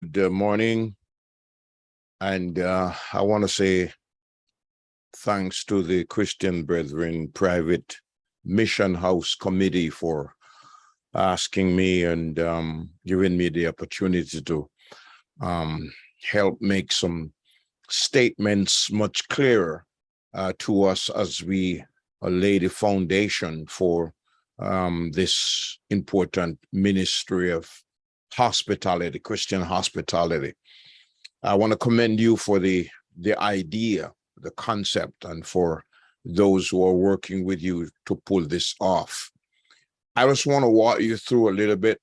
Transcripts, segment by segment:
Good morning, and I want to say thanks to the Christian Brethren Private Mission House Committee for asking me and giving me the opportunity to um, help make some statements much clearer to us as we lay the foundation for this important ministry of hospitality, Christian hospitality. I want to commend you for the idea, the concept, and for those who are working with you to pull this off. I just want to walk you through a little bit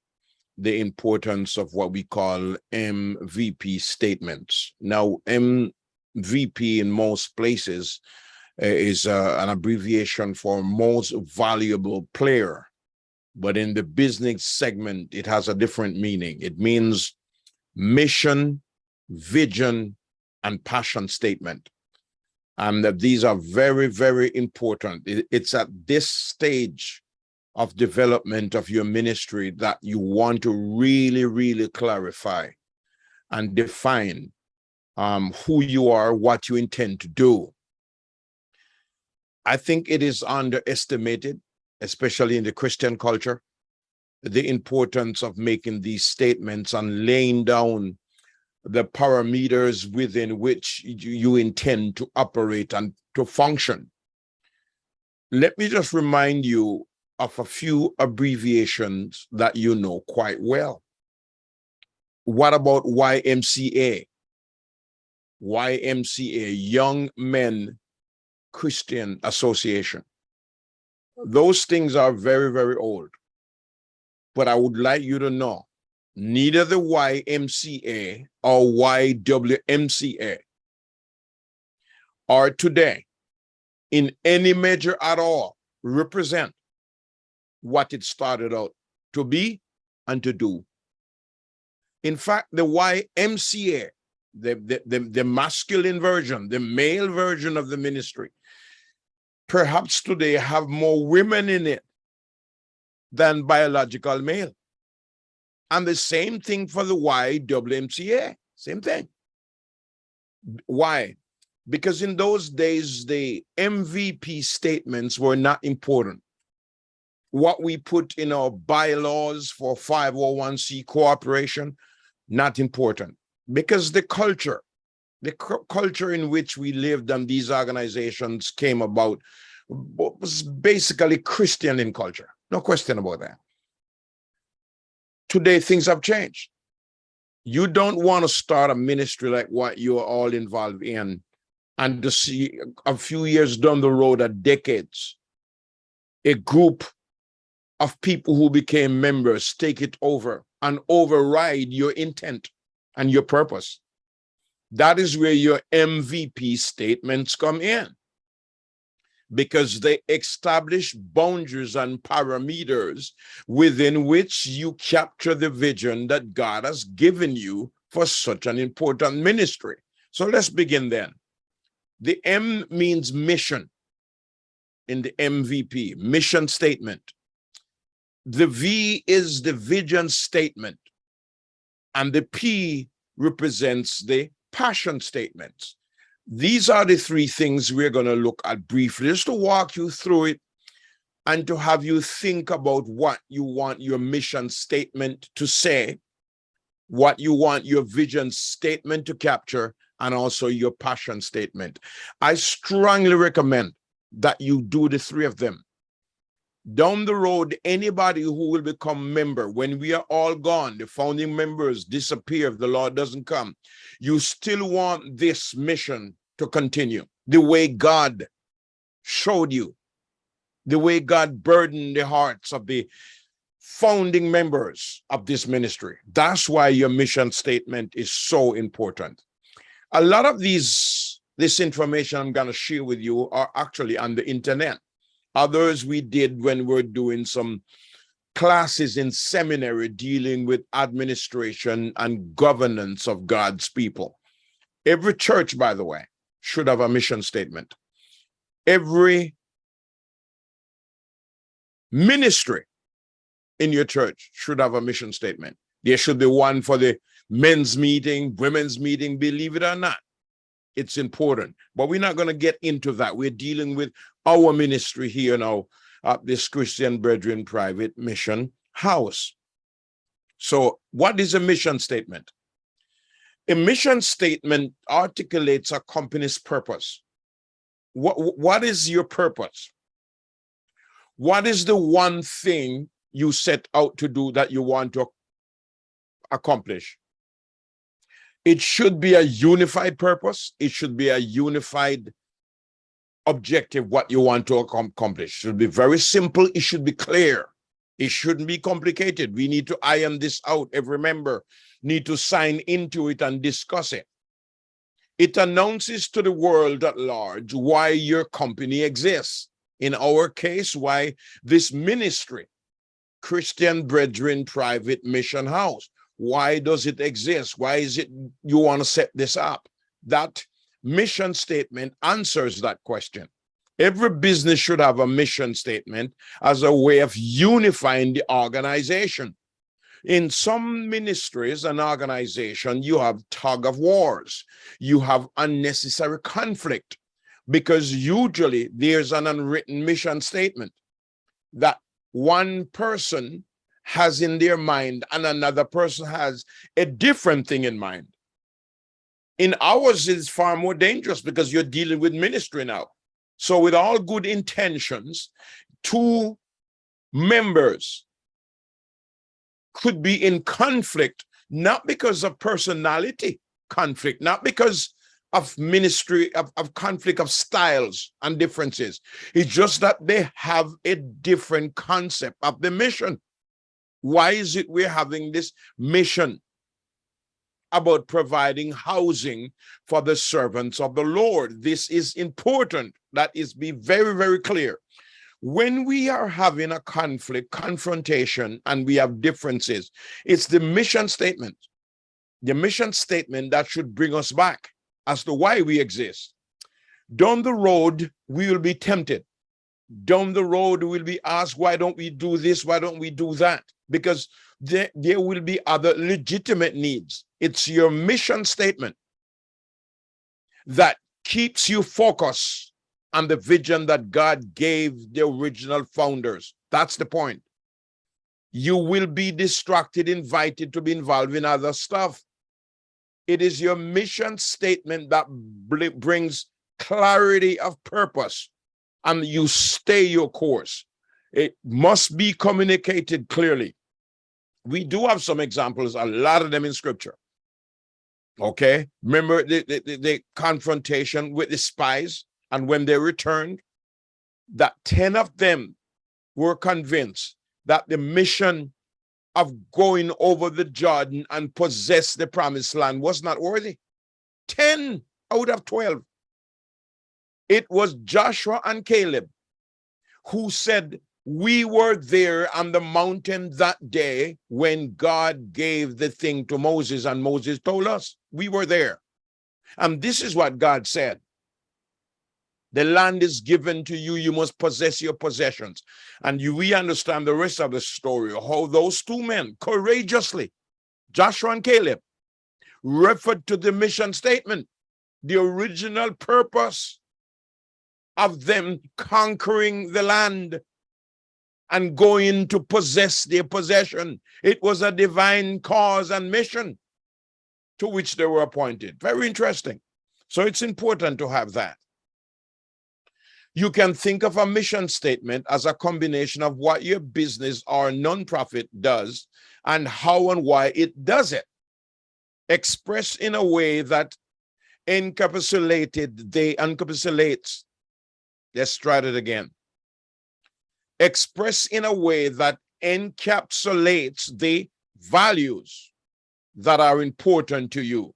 the importance of what we call MVP statements. Now, MVP in most places is an abbreviation for most valuable player, but in the business segment, it has a different meaning. It means mission, vision, and passion statement. And that these are very, very important. It's at this stage of development of your ministry that you want to really, really clarify and define who you are, what you intend to do. I think it is underestimated, especially in the Christian culture, the importance of making these statements and laying down the parameters within which you intend to operate and to function. Let me just remind you of a few abbreviations that you know quite well. What about YMCA? YMCA, Young Men Christian Association. Those things are very, very old. But I would like you to know, neither the YMCA or YWMCA are today in any measure at all represent what it started out to be and to do. In fact, the YMCA, the masculine version, the male version of the ministry, perhaps today have more women in it than biological male. And the same thing for the YWMCA, same thing. Why? Because in those days, the MVP statements were not important. What we put in our bylaws for 501c corporation, not important. Because the culture in which we lived and these organizations came about was basically Christian in culture. No question about that. Today, things have changed. You don't want to start a ministry like what you're all involved in and to see a few years down the road, or decades, a group of people who became members take it over and override your intent and your purpose. That is where your MVP statements come in, because they establish boundaries and parameters within which you capture the vision that God has given you for such an important ministry. So let's begin then. The M means mission in the MVP, mission statement. The V is the vision statement, and the P represents the passion statements. These are the three things we're going to look at briefly, just to walk you through it and to have you think about what you want your mission statement to say, what you want your vision statement to capture, and also your passion statement. I strongly recommend that you do the three of them. Down the road, anybody who will become member, when we are all gone, the founding members disappear if the Lord doesn't come, you still want this mission to continue the way God showed you, the way God burdened the hearts of the founding members of this ministry. That's why your mission statement is so important. A lot of this information I'm going to share with you are actually on the internet. Others we did when we're doing some classes in seminary dealing with administration and governance of God's people. Every church, by the way, should have a mission statement. Every ministry in your church should have a mission statement. There should be one for the men's meeting, women's meeting, believe it or not. It's important, but we're not going to get into that. We're dealing with our ministry here now at this Christian Brethren Private Mission House. So what is a mission statement? A mission statement articulates a company's purpose. What is your purpose? What is the one thing you set out to do that you want to accomplish? It should be a unified purpose. It should be a unified objective, what you want to accomplish. It should be very simple. It should be clear. It shouldn't be complicated. We need to iron this out. Every member need to sign into it and discuss it. It announces to the world at large why your company exists. In our case, why this ministry, Christian Brethren Private Mission House. Why does it exist? Why is it you want to set this up? That mission statement answers that question. Every business should have a mission statement as a way of unifying the organization. In some ministries and organizations, you have tug of wars. You have unnecessary conflict because usually there's an unwritten mission statement that one person has in their mind and another person has a different thing in mind. In ours, it's far more dangerous because you're dealing with ministry now. So with all good intentions, two members could be in conflict, not because of personality conflict, not because of ministry, of conflict of styles and differences. It's just that they have a different concept of the mission. Why is it we're having this mission about providing housing for the servants of the Lord? This is important. That is, be very, very clear. When we are having a conflict, confrontation, and we have differences, it's the mission statement that should bring us back as to why we exist. Down the road, we will be tempted. Down the road, we'll be asked, why don't we do this? Why don't we do that? Because there will be other legitimate needs. It's your mission statement that keeps you focused on the vision that God gave the original founders. That's the point. You will be distracted, invited to be involved in other stuff. It is your mission statement that brings clarity of purpose, and you stay your course. It must be communicated clearly. We do have some examples, a lot of them in scripture. Okay, remember the confrontation with the spies, and when they returned, that 10 of them were convinced that the mission of going over the Jordan and possess the promised land was not worthy. 10 out of 12. It was Joshua and Caleb who said, we were there on the mountain that day when God gave the thing to Moses, and Moses told us we were there. And this is what God said. The land is given to you. You must possess your possessions. And we understand the rest of the story, how those two men courageously, Joshua and Caleb, referred to the mission statement, the original purpose of them conquering the land and going to possess their possession. It was a divine cause and mission to which they were appointed. Very interesting. So it's important to have that. You can think of a mission statement as a combination of what your business or nonprofit does and how and why it does it, expressed in a way that encapsulates. Let's try it again. Express in a way that encapsulates the values that are important to you.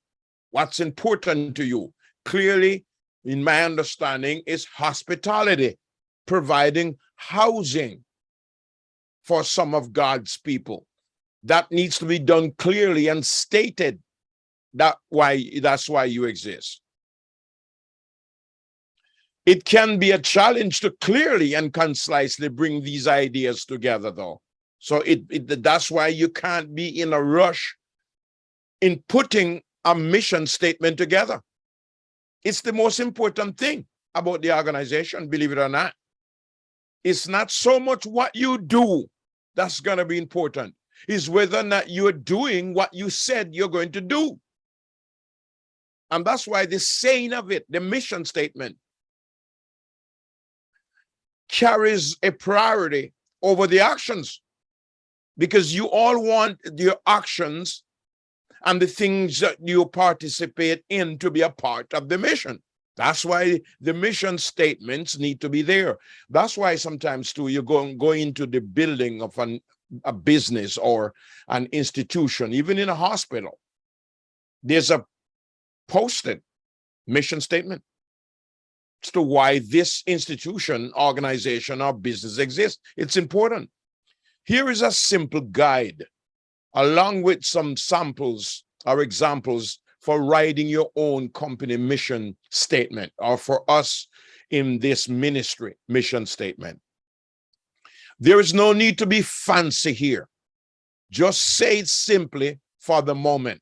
What's important to you? Clearly, in my understanding, is hospitality, providing housing for some of God's people. That needs to be done clearly and stated. That's why you exist. It can be a challenge to clearly and concisely bring these ideas together, though. So that's why you can't be in a rush in putting a mission statement together. It's the most important thing about the organization, believe it or not. It's not so much what you do that's going to be important. It's whether or not you're doing what you said you're going to do. And that's why the saying of it, the mission statement, carries a priority over the actions, because you all want your actions and the things that you participate in to be a part of the mission. That's why the mission statements need to be there. That's why sometimes too, you go into the building of a business or an institution, even in a hospital, there's a posted mission statement as to why this institution, organization, or business exists. It's important. Here is a simple guide, along with some samples or examples for writing your own company mission statement, or for us in this ministry mission statement. There is no need to be fancy here. Just say it simply for the moment.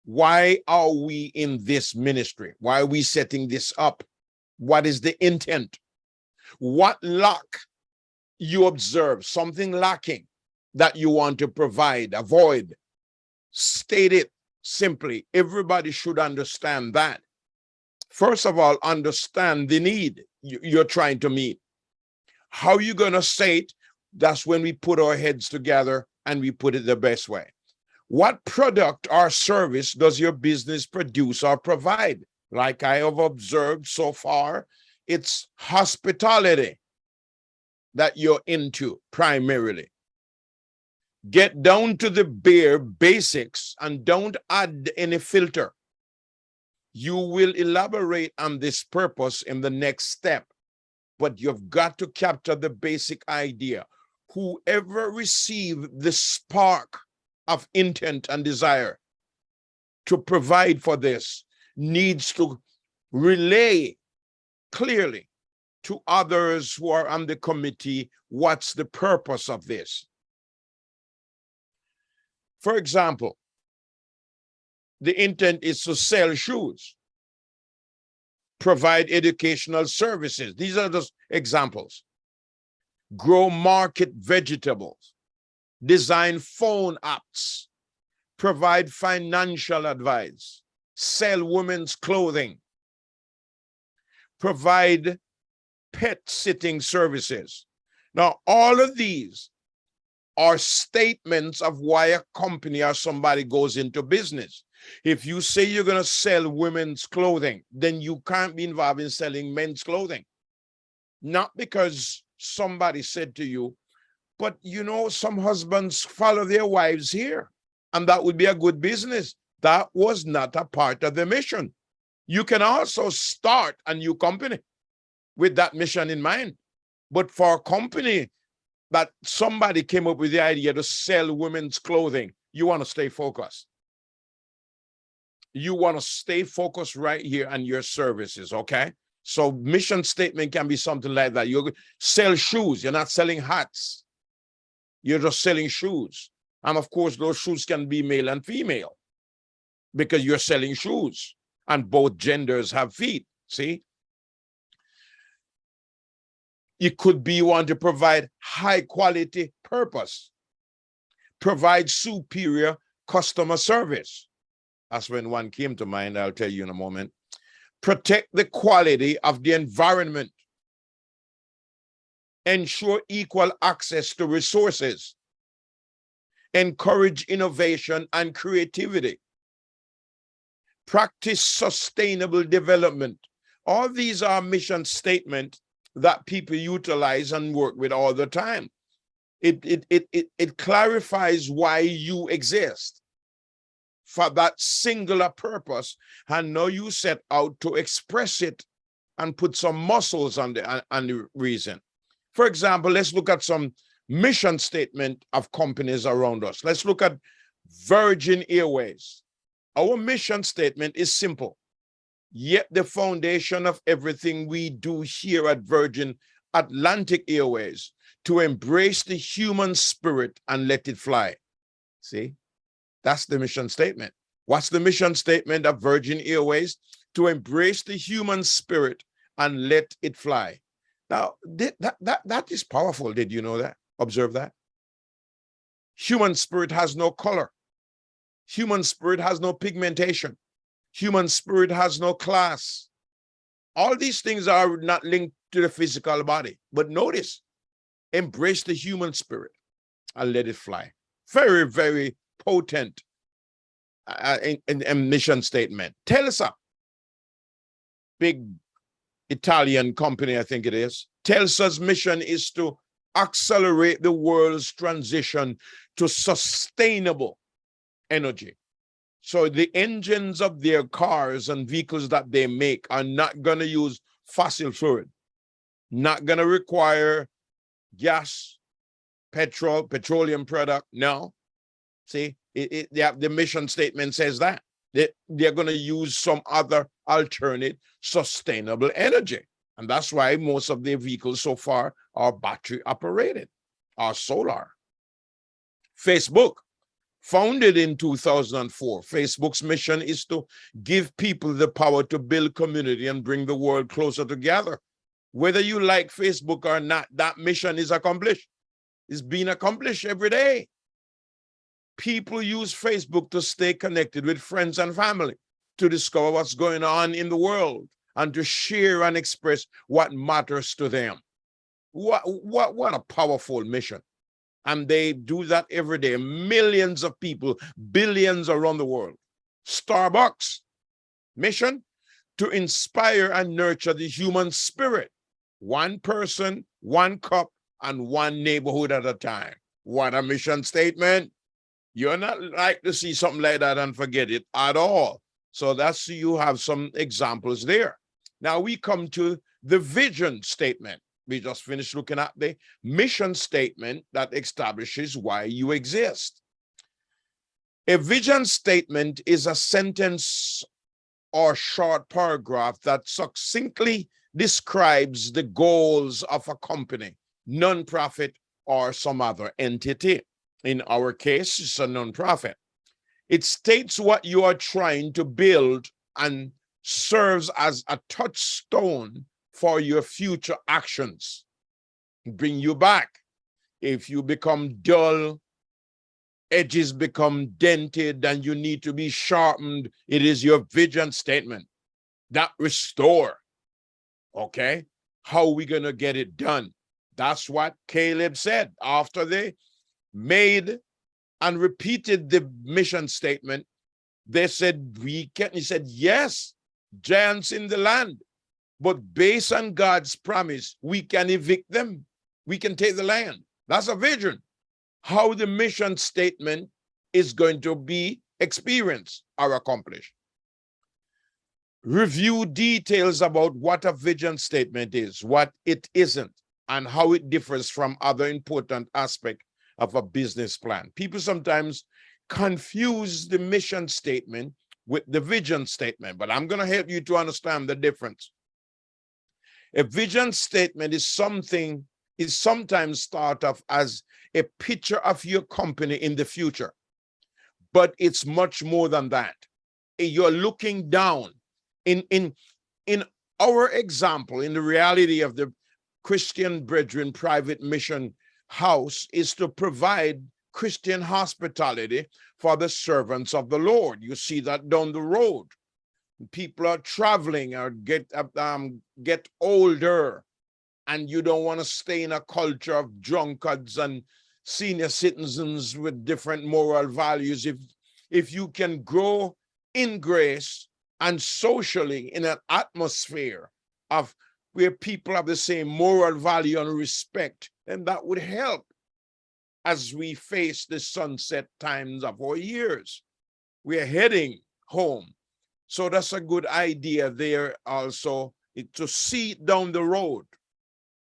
Why are we in this ministry? Why are we setting this up? What is the intent? What lack you observe, something lacking that you want to provide, avoid? State it simply. Everybody should understand that. First of all, understand the need you're trying to meet. How are you going to say it? That's when we put our heads together and we put it the best way. What product or service does your business produce or provide? Like I have observed so far, it's hospitality that you're into primarily. Get down to the bare basics and don't add any filter. You will elaborate on this purpose in the next step, but you've got to capture the basic idea. Whoever received the spark of intent and desire to provide for this needs to relay clearly to others who are on the committee what's the purpose of this. For example, the intent is to sell shoes, provide educational services. These are just examples. Grow market vegetables, design phone apps, provide financial advice, sell women's clothing, provide pet sitting services. Now, all of these are statements of why a company or somebody goes into business. If you say you're going to sell women's clothing, then you can't be involved in selling men's clothing. Not because somebody said to you, but you know, some husbands follow their wives here, and that would be a good business. That was not a part of the mission. You can also start a new company with that mission in mind. But for a company that somebody came up with the idea to sell women's clothing, you want to stay focused. You want to stay focused right here on your services, okay? So mission statement can be something like that. You sell shoes. You're not selling hats. You're just selling shoes. And of course, those shoes can be male and female because you're selling shoes and both genders have feet, see? It could be you want to provide high quality purpose, provide superior customer service. That's when one came to mind, I'll tell you in a moment. Protect the quality of the environment. Ensure equal access to resources. Encourage innovation and creativity. Practice sustainable development. All these are mission statements that people utilize and work with all the time. It clarifies why you exist for that singular purpose, and now you set out to express it and put some muscles on the reason. For example, let's look at some mission statement of companies around us. Let's look at Virgin Airways. Our mission statement is simple, yet the foundation of everything we do here at Virgin Atlantic Airways: to embrace the human spirit and let it fly. See, that's the mission statement. What's the mission statement of Virgin Airways? To embrace the human spirit and let it fly. Now, that is powerful. Did you know that? Observe that. Human spirit has no color. Human spirit has no pigmentation. Human spirit has no class. All these things are not linked to the physical body. But notice, embrace the human spirit and let it fly. Very, very potent mission statement. Telsa, big Italian company, I think it is. Telsa's mission is to accelerate the world's transition to sustainable energy. So the engines of their cars and vehicles that they make are not going to use fossil fuel, not going to require gas, petrol, petroleum product. No. See, the mission statement says that. They're going to use some other alternate sustainable energy. And that's why most of their vehicles so far are battery operated, are solar. Facebook, founded in 2004, Facebook's mission is to give people the power to build community and bring the world closer together. Whether you like Facebook or not, that mission is accomplished. It's being accomplished every day. People use Facebook to stay connected with friends and family, to discover what's going on in the world, and to share and express what matters to them. What a powerful mission. And they do that every day. Millions of people, billions around the world. Starbucks, mission to inspire and nurture the human spirit. One person, one cup, and one neighborhood at a time. What a mission statement. You're not like to see something like that and forget it at all. So that's, you have some examples there. Now we come to the vision statement. We just finished looking at the mission statement that establishes why you exist. A vision statement is a sentence or short paragraph that succinctly describes the goals of a company, nonprofit, or some other entity. In our case, it's a nonprofit. It states what you are trying to build and serves as a touchstone for your future actions. Bring you back. If you become dull, edges become dented, and you need to be sharpened, it is your vision statement that restore. Okay? How are we going to get it done? That's what Caleb said after they made and repeated the mission statement. They said, we can. He said, yes, giants in the land, but based on God's promise, we can evict them. We can take the land. That's a vision. How the mission statement is going to be experienced or accomplished. Review details about what a vision statement is, what it isn't, and how it differs from other important aspects of a business plan. People sometimes confuse the mission statement with the vision statement, but I'm going to help you to understand the difference. A vision statement is sometimes thought of as a picture of your company in the future, but it's much more than that. You're looking down. In our example, in the reality of the Christian Brethren Private Mission House is to provide Christian hospitality for the servants of the Lord. You see that down the road. People are traveling or get older, and you don't want to stay in a culture of drunkards and senior citizens with different moral values. If you can grow in grace and socially in an atmosphere of where people have the same moral value and respect, then that would help as we face the sunset times of our years. We're heading home. So that's a good idea there also, to see down the road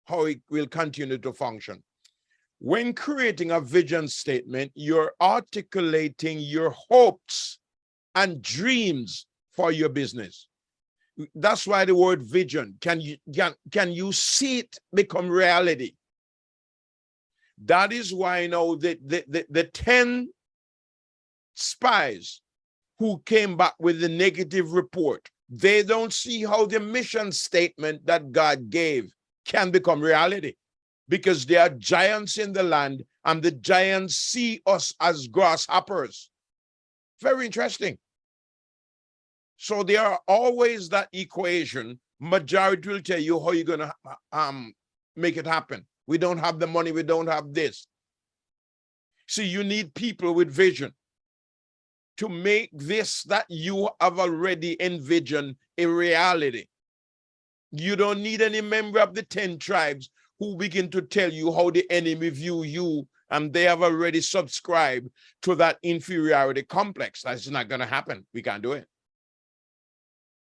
how it will continue to function. When creating a vision statement, you're articulating your hopes and dreams for your business. That's why the word vision, can you see it become reality? That is why now the 10 spies who came back with the negative report. They don't see how the mission statement that God gave can become reality, because there are giants in the land and the giants see us as grasshoppers. Very interesting. So there are always that equation. Majority will tell you how you're going to make it happen. We don't have the money. We don't have this. See, you need people with vision to make this that you have already envisioned a reality. You don't need any member of the 10 tribes who begin to tell you how the enemy view you, and they have already subscribed to that inferiority complex. That's not going to happen. We can't do it.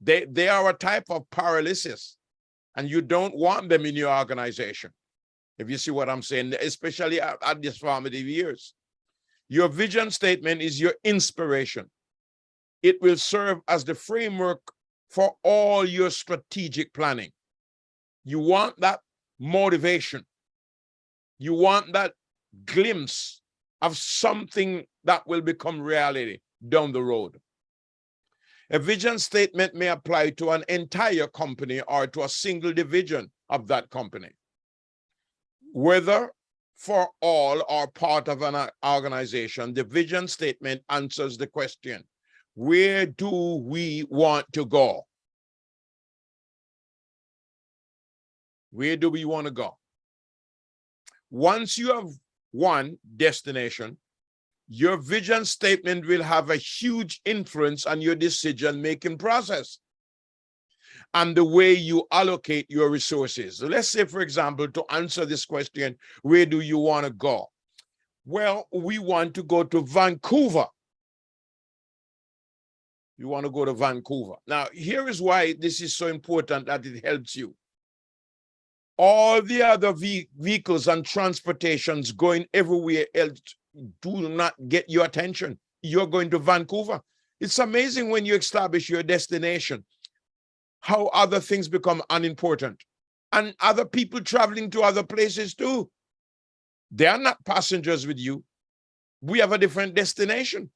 They are a type of paralysis, and you don't want them in your organization, if you see what I'm saying, especially at these formative years. Your vision statement is your inspiration. It will serve as the framework for all your strategic planning. You want that motivation. You want that glimpse of something that will become reality down the road. A vision statement may apply to an entire company or to a single division of that company. Whether for all or part of an organization, the vision statement answers the question, where do we want to go? Where do we want to go? Once you have one destination, your vision statement will have a huge influence on your decision-making process and the way you allocate your resources. So let's say, for example, to answer this question, where do you want to go? Well, we want to go to Vancouver. You want to go to Vancouver. Now, here is why this is so important that it helps you. All the other vehicles and transportations going everywhere else do not get your attention. You're going to Vancouver. It's amazing when you establish your destination, how other things become unimportant. And other people traveling to other places too. They are not passengers with you. We have a different destination.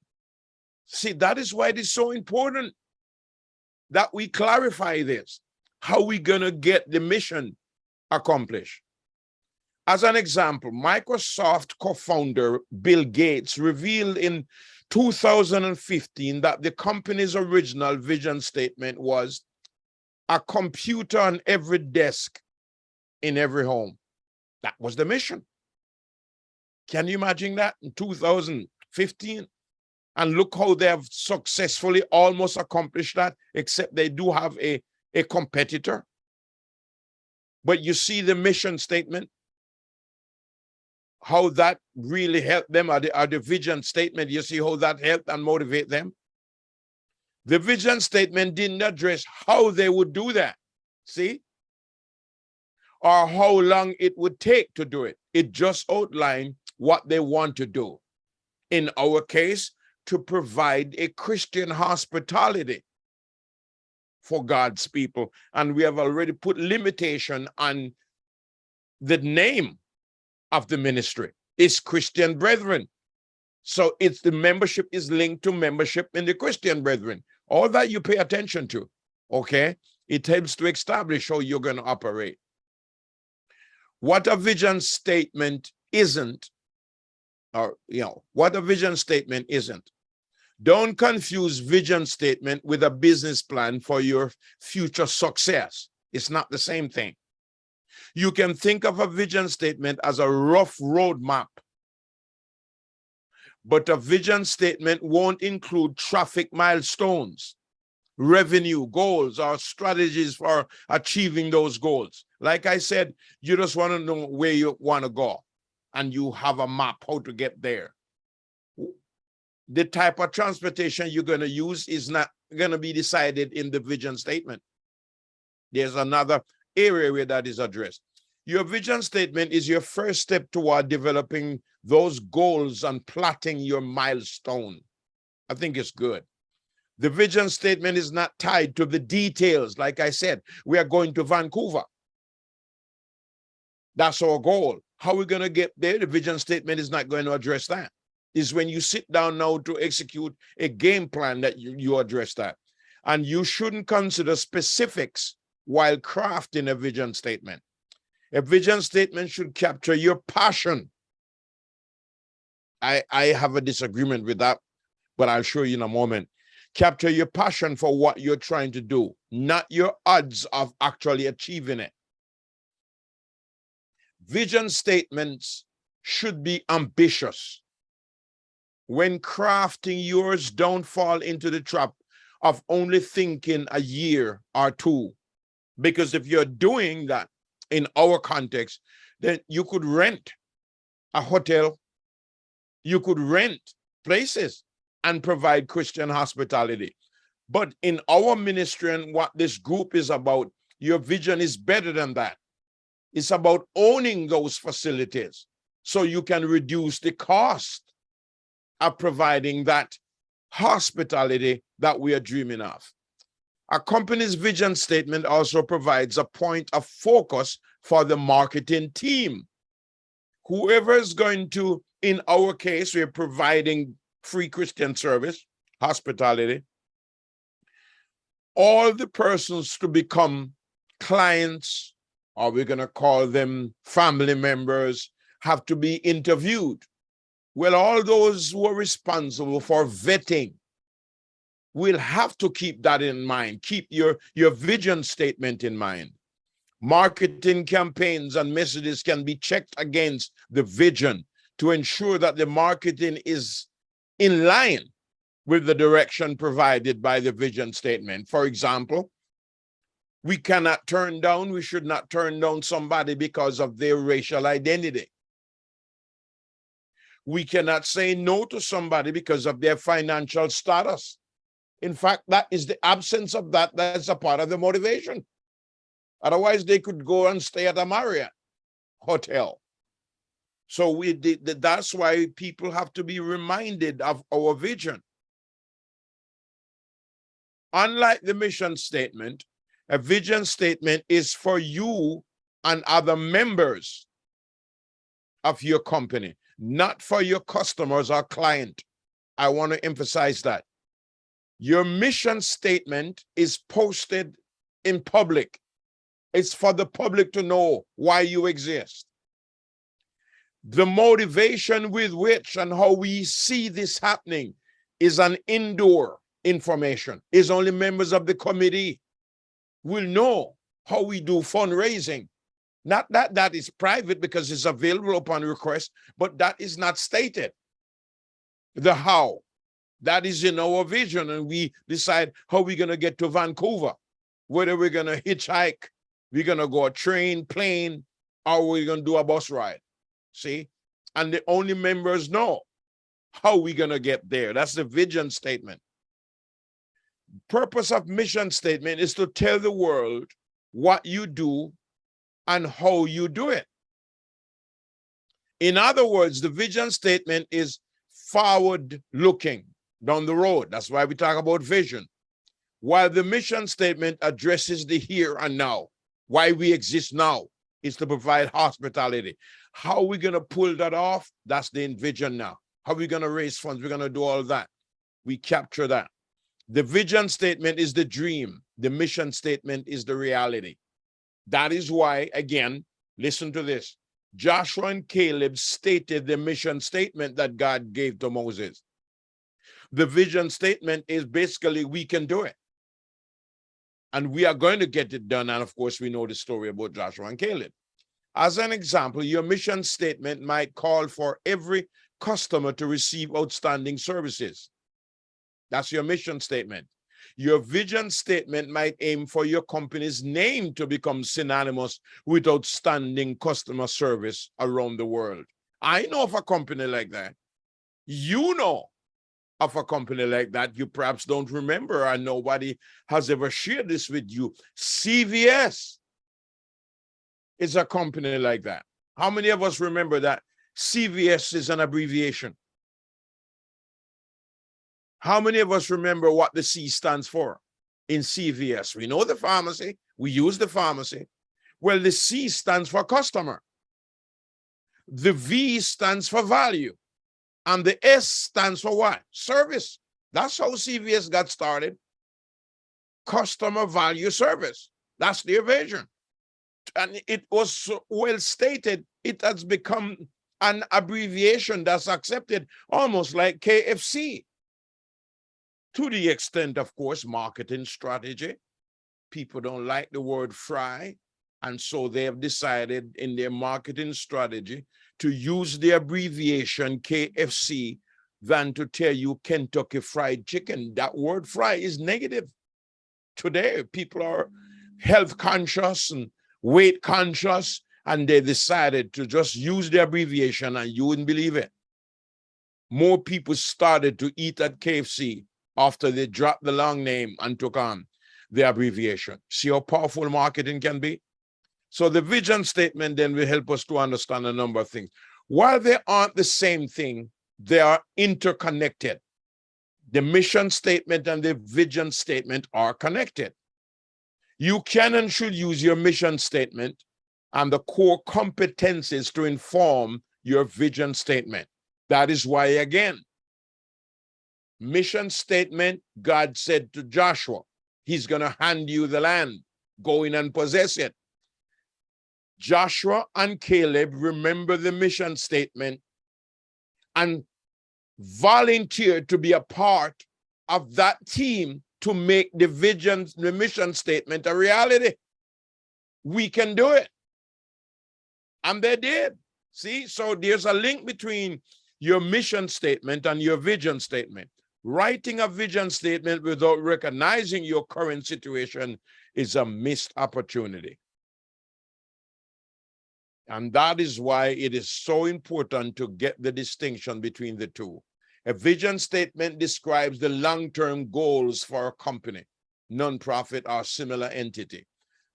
See, that is why it is so important that we clarify this. How are we going to get the mission accomplished? As an example, Microsoft co-founder Bill Gates revealed in 2015 that the company's original vision statement was a computer on every desk in every home. That was the mission. Can you imagine that in 2015? And look how they have successfully almost accomplished that, except they do have a competitor. But you see the mission statement, how that really helped them, or the vision statement, you see how that helped and motivate them. The vision statement didn't address how they would do that, see? Or how long it would take to do it. It just outlined what they want to do. In our case, to provide a Christian hospitality for God's people. And we have already put limitation on the name of the ministry. It's Christian Brethren. So it's the membership is linked to membership in the Christian Brethren. All that you pay attention to, okay? It helps to establish how you're going to operate. What a vision statement isn't, or, what a vision statement isn't. Don't confuse vision statement with a business plan for your future success. It's not the same thing. You can think of a vision statement as a rough roadmap, but a vision statement won't include traffic milestones, revenue goals, or strategies for achieving those goals. Like I said, you just want to know where you want to go, and you have a map how to get there. The type of transportation you're going to use is not going to be decided in the vision statement. There's another area where that is addressed. Your vision statement is your first step toward developing those goals and plotting your milestone. I think it's good. The vision statement is not tied to the details. Like I said, we are going to Vancouver. That's our goal. How are we going to get there? The vision statement is not going to address that. is when you sit down now to execute a game plan that you address that. And you shouldn't consider specifics while crafting a vision statement. A vision statement should capture your passion. I have a disagreement with that, but I'll show you in a moment. Capture your passion for what you're trying to do, not your odds of actually achieving it. Vision statements should be ambitious. When crafting yours, don't fall into the trap of only thinking a year or two. Because if you're doing that in our context, then you could rent a hotel, you could rent places and provide Christian hospitality. But in our ministry and what this group is about, your vision is better than that. It's about owning those facilities so you can reduce the cost of providing that hospitality that we are dreaming of. A company's vision statement also provides a point of focus for the marketing team. Whoever is going to, in our case, we're providing free Christian service, hospitality. All the persons to become clients, or we're going to call them family members, have to be interviewed. Well, all those who are responsible for vetting will have to keep that in mind. Keep your vision statement in mind. Marketing campaigns and messages can be checked against the vision to ensure that the marketing is in line with the direction provided by the vision statement. For example, we should not turn down somebody because of their racial identity. We cannot say no to somebody because of their financial status. In fact, that is the absence of that. That's a part of the motivation. Otherwise, they could go and stay at a Marriott hotel. So that's why people have to be reminded of our vision. Unlike the mission statement, a vision statement is for you and other members of your company, not for your customers or client. I want to emphasize that. Your mission statement is posted in public. It's for the public to know why you exist. The motivation with which and how we see this happening is an indoor information. It's only members of the committee will know how we do fundraising. Not that that is private because it's available upon request, but that is not stated. The how, that is in our vision, and we decide how we're going to get to Vancouver, whether we're going to hitchhike, we're going to go a train, plane, or we're going to do a bus ride. See? And the only members know how we're going to get there. That's the vision statement. Purpose of mission statement is to tell the world what you do and how you do it. In other words, the vision statement is forward looking down the road. That's why we talk about vision. While the mission statement addresses the here and now, why we exist now is to provide hospitality. How are we going to pull that off? That's the vision now. How are we going to raise funds? We're going to do all that. We capture that. The vision statement is the dream. The mission statement is the reality. That is why, again, listen to this. Joshua and Caleb stated the mission statement that God gave to Moses. The vision statement is basically, we can do it. And we are going to get it done. And of course, we know the story about Joshua and Caleb. As an example, your mission statement might call for every customer to receive outstanding services. That's your mission statement. Your vision statement might aim for your company's name to become synonymous with outstanding customer service around the world. I know of a company like that. You know of a company like that. You perhaps don't remember, and nobody has ever shared this with you. CVS is a company like that. How many of us remember that CVS is an abbreviation? How many of us remember what the C stands for in CVS? We know the pharmacy. We use the pharmacy. Well, the C stands for customer. The V stands for value. And the S stands for what? Service. That's how CVS got started. Customer value service. That's their vision. And it was so well stated, it has become an abbreviation that's accepted almost like KFC. To the extent, of course, marketing strategy. People don't like the word fry. And so they have decided in their marketing strategy to use the abbreviation KFC than to tell you Kentucky Fried Chicken. That word fry is negative. Today, people are health conscious and weight conscious, and they decided to just use the abbreviation, and you wouldn't believe it. More people started to eat at KFC after they dropped the long name and took on the abbreviation. See how powerful marketing can be? So the vision statement then will help us to understand a number of things. While they aren't the same thing, they are interconnected. The mission statement and the vision statement are connected. You can and should use your mission statement and the core competencies to inform your vision statement. That is why, again, mission statement, God said to Joshua, he's going to hand you the land. Go in and possess it. Joshua and Caleb remember the mission statement and volunteered to be a part of that team to make the vision, the mission statement a reality. We can do it. And they did. See, so there's a link between your mission statement and your vision statement. Writing a vision statement without recognizing your current situation is a missed opportunity. And that is why it is so important to get the distinction between the two. A vision statement describes the long-term goals for a company, nonprofit, or similar entity.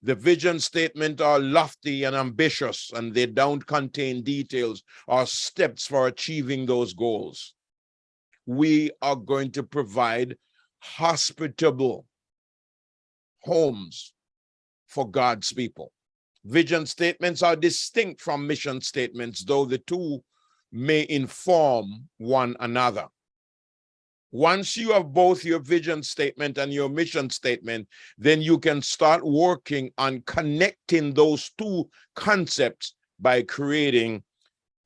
The vision statement are lofty and ambitious, and they don't contain details or steps for achieving those goals. We are going to provide hospitable homes for God's people. Vision statements are distinct from mission statements, though the two may inform one another. Once you have both your vision statement and your mission statement, then you can start working on connecting those two concepts by creating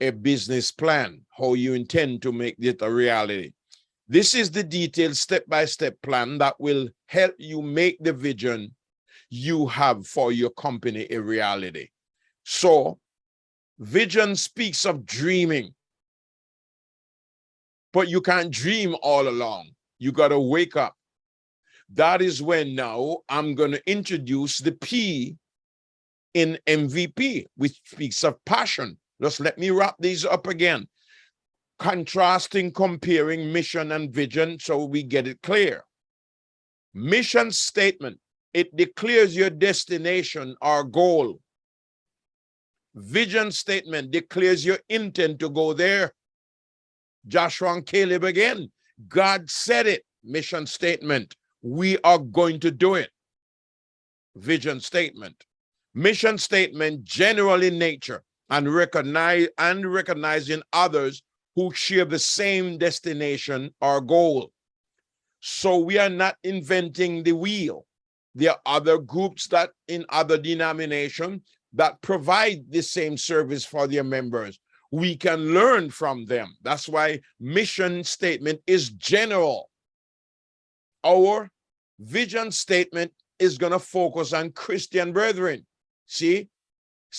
a business plan, how you intend to make it a reality. This is the detailed step-by-step plan that will help you make the vision you have for your company a reality. So, vision speaks of dreaming, but you can't dream all along. You got to wake up. That is when now I'm going to introduce the P in MVP, which speaks of passion. Just let me wrap these up again. Contrasting, comparing mission and vision so we get it clear. Mission statement, it declares your destination or goal. Vision statement declares your intent to go there. Joshua and Caleb again, God said it. Mission statement, we are going to do it. Vision statement. Mission statement, general in nature and recognizing others who share the same destination or goal. So we are not inventing the wheel. There are other groups that in other denominations that provide the same service for their members. We can learn from them. That's why mission statement is general. Our vision statement is going to focus on Christian brethren. See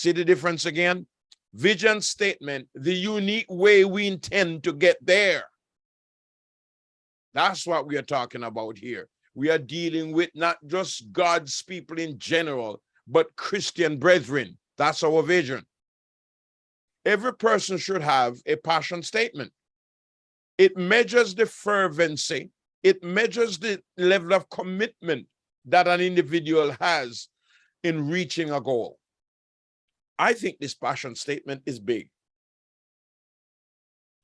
the difference again? Vision statement, the unique way we intend to get there. That's what we are talking about here. We are dealing with not just God's people in general, but Christian brethren. That's our vision. Every person should have a passion statement. It measures the fervency. It measures the level of commitment that an individual has in reaching a goal. I think this passion statement is big.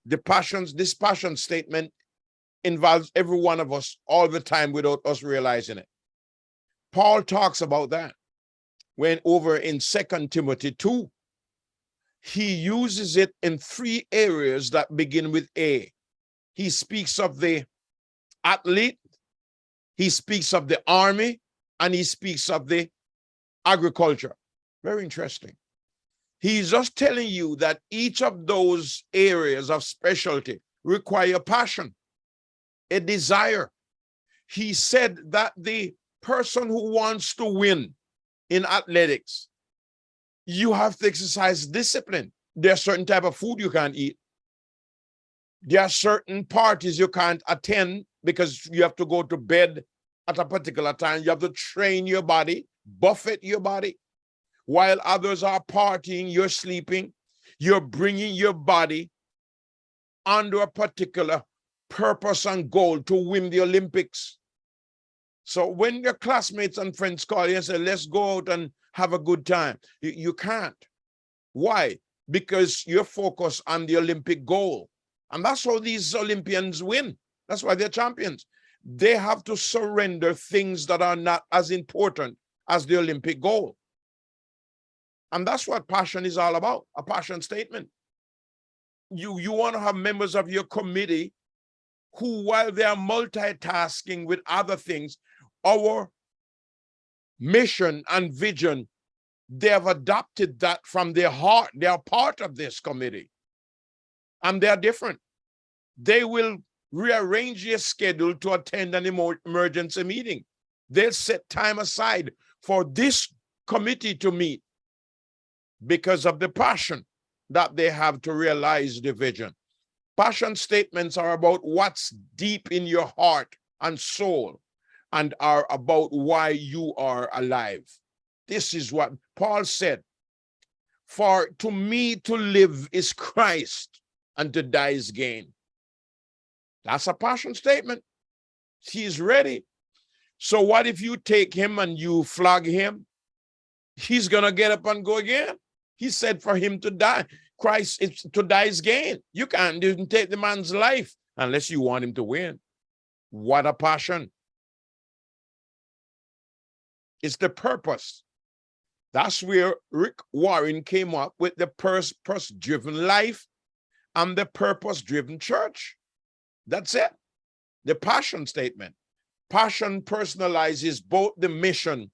This passion statement involves every one of us all the time without us realizing it. Paul talks about that when over in 2 Timothy 2, he uses it in three areas that begin with A. He speaks of the athlete, he speaks of the army, and he speaks of the agriculture. Very interesting. He's just telling you that each of those areas of specialty require passion, a desire. He said that the person who wants to win in athletics, you have to exercise discipline. There are certain type of food you can't eat. There are certain parties you can't attend because you have to go to bed at a particular time. You have to train your body, buffet your body. While others are partying, you're sleeping. You're bringing your body under a particular purpose and goal to win the Olympics. So when your classmates and friends call you and say, let's go out and have a good time, you can't. Why? Because you're focused on the Olympic goal. And that's how these Olympians win. That's why they're champions. They have to surrender things that are not as important as the Olympic goal. And that's what passion is all about, a passion statement. You want to have members of your committee who, while they are multitasking with other things, our mission and vision, they have adopted that from their heart. They are part of this committee. And they are different. They will rearrange their schedule to attend an emergency meeting. They'll set time aside for this committee to meet because of the passion that they have to realize the vision. Passion statements are about what's deep in your heart and soul and are about why you are alive. This is what Paul said. For to me to live is Christ and to die is gain. That's a passion statement. He's ready. So what if you take him and you flog him? He's going to get up and go again. He said for him to die. Christ, it's to die is gain. You can't even take the man's life unless you want him to win. What a passion. It's the purpose. That's where Rick Warren came up with the purpose-driven life and the purpose-driven church. That's it. The passion statement. Passion personalizes both the mission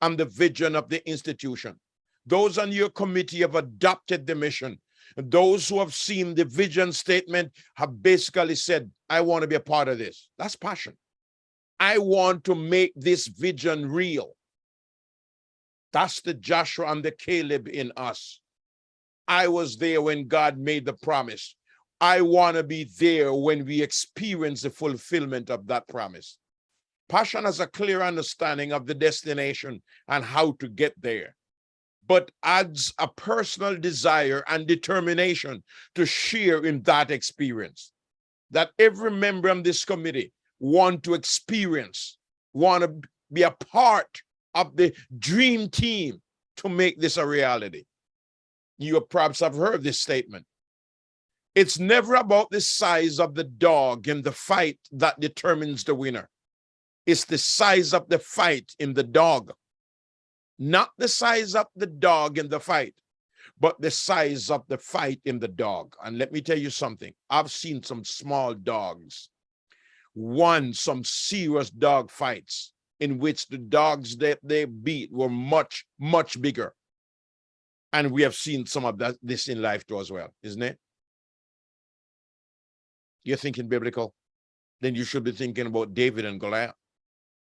and the vision of the institution. Those on your committee have adopted the mission. Those who have seen the vision statement have basically said, I want to be a part of this. That's passion. I want to make this vision real. That's the Joshua and the Caleb in us. I was there when God made the promise. I want to be there when we experience the fulfillment of that promise. Passion has a clear understanding of the destination and how to get there, but adds a personal desire and determination to share in that experience. That every member of this committee want to experience, want to be a part of the dream team to make this a reality. You perhaps have heard this statement. It's never about the size of the dog in the fight that determines the winner. It's the size of the fight in the dog. Not the size of the dog in the fight, but the size of the fight in the dog. And let me tell you something. I've seen some small dogs won some serious dog fights in which the dogs that they beat were much, much bigger. And we have seen some of this in life too as well, isn't it? You're thinking biblical, then you should be thinking about David and Goliath.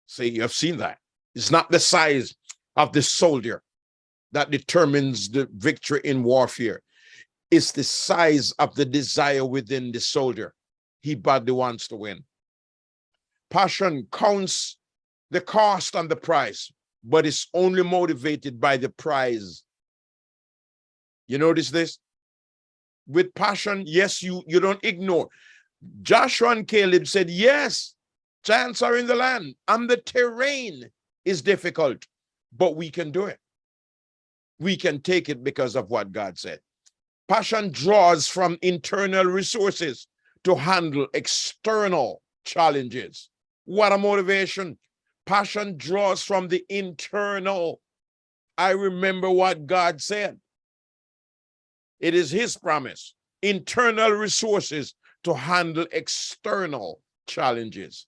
See, you have seen that. It's not the size of the soldier that determines the victory in warfare. It's the size of the desire within the soldier. He badly wants to win. Passion counts the cost and the price, but it's only motivated by the prize. You notice this? With passion, yes, you don't ignore. Joshua and Caleb said, yes, giants are in the land and the terrain is difficult, but we can do it. We can take it because of what God said. Passion draws from internal resources to handle external challenges. What a motivation. Passion draws from the internal. I remember what God said. It is his promise. Internal resources to handle external challenges.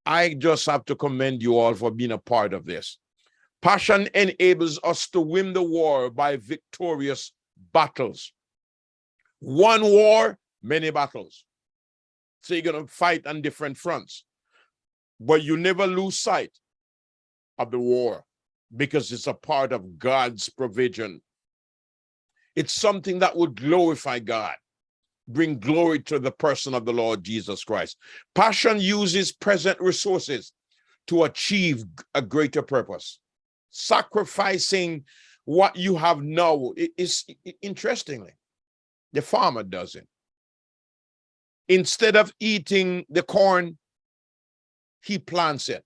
I just have to commend you all for being a part of this. Passion enables us to win the war by victorious battles. One war, many battles. So you're going to fight on different fronts. But you never lose sight of the war because it's a part of God's provision. It's something that would glorify God, bring glory to the person of the Lord Jesus Christ. Passion uses present resources to achieve a greater purpose. Sacrificing what you have now is, interestingly, the farmer does it. Instead of eating the corn, he plants it.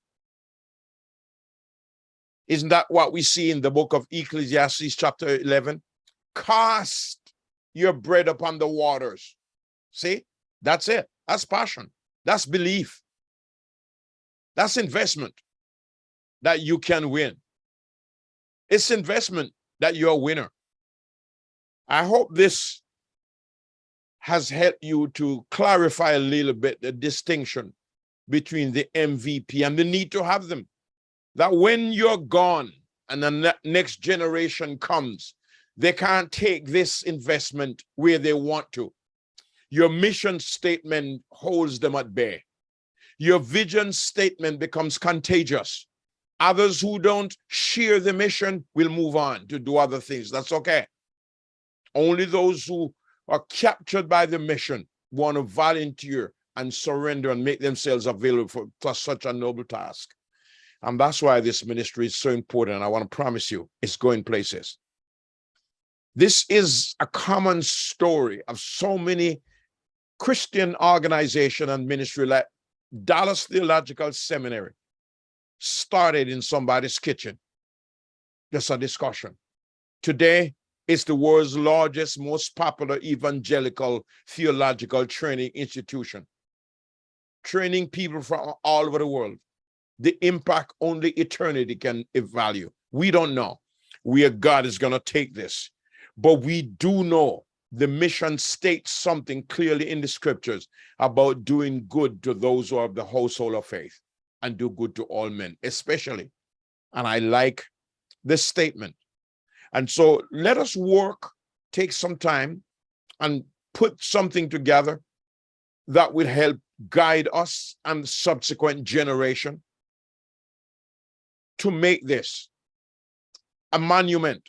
Isn't that what we see in the book of Ecclesiastes chapter 11? Cast your bread upon the waters. See, that's it. That's passion. That's belief. That's investment that you can win. It's investment that you're a winner. I hope this has helped you to clarify a little bit the distinction between the MVP and the need to have them. That when you're gone and the next generation comes, they can't take this investment where they want to. Your mission statement holds them at bay. Your vision statement becomes contagious. Others who don't share the mission will move on to do other things. That's okay. Only those who are captured by the mission want to volunteer and surrender and make themselves available for such a noble task. And that's why this ministry is so important. I want to promise you, it's going places. This is a common story of so many Christian organization and ministry, like Dallas Theological Seminary started in somebody's kitchen. Just a discussion. Today, it's the world's largest, most popular evangelical theological training institution, training people from all over the world. The impact only eternity can evaluate. We don't know where God is going to take this, but we do know the mission states something clearly in the scriptures about doing good to those who are of the household of faith and do good to all men, especially. And I like this statement. And so let us work, take some time and put something together that will help guide us and the subsequent generation to make this a monument,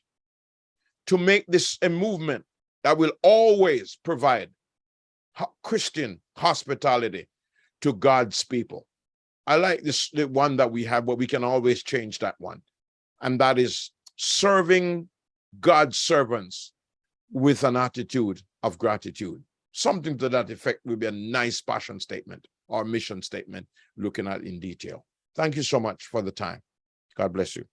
to make this a movement that will always provide Christian hospitality to God's people. I like this, the one that we have, but we can always change that one. And that is serving God's servants with an attitude of gratitude. Something to that effect would be a nice passion statement or mission statement, looking at in detail. Thank you so much for the time. God bless you.